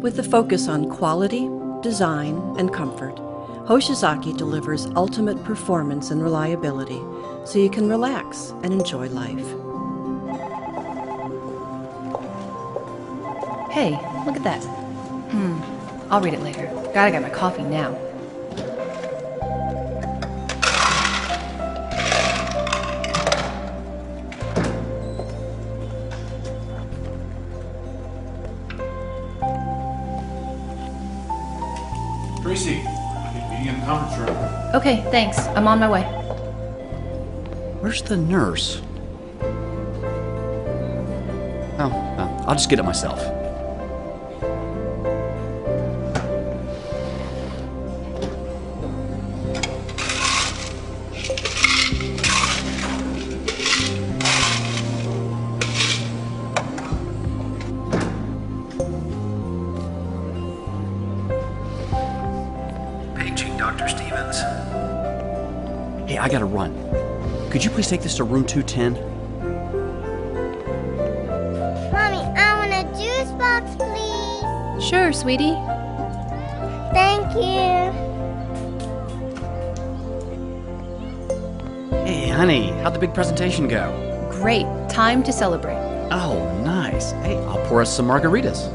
With a focus on quality, design, and comfort, Hoshizaki delivers ultimate performance and reliability so you can relax and enjoy life. Hey, look at that. I'll read it later. Gotta get my coffee now. Tracy, meeting in the conference room. Okay, thanks. I'm on my way. Where's the nurse? Oh, I'll just get it myself. Paging Dr. Stevens. Hey, I gotta run. Could you please take this to room 210? Mommy, I want a juice box, please. Sure, sweetie. Thank you. Hey, honey, how'd the big presentation go? Great. Time to celebrate. Oh, nice. Hey, I'll pour us some margaritas.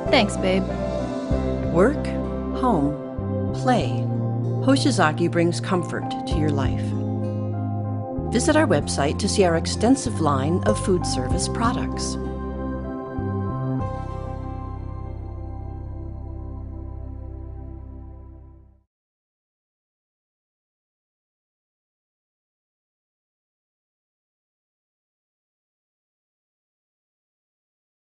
Thanks, babe. Work, home, play. Hoshizaki brings comfort to your life. Visit our website to see our extensive line of food service products.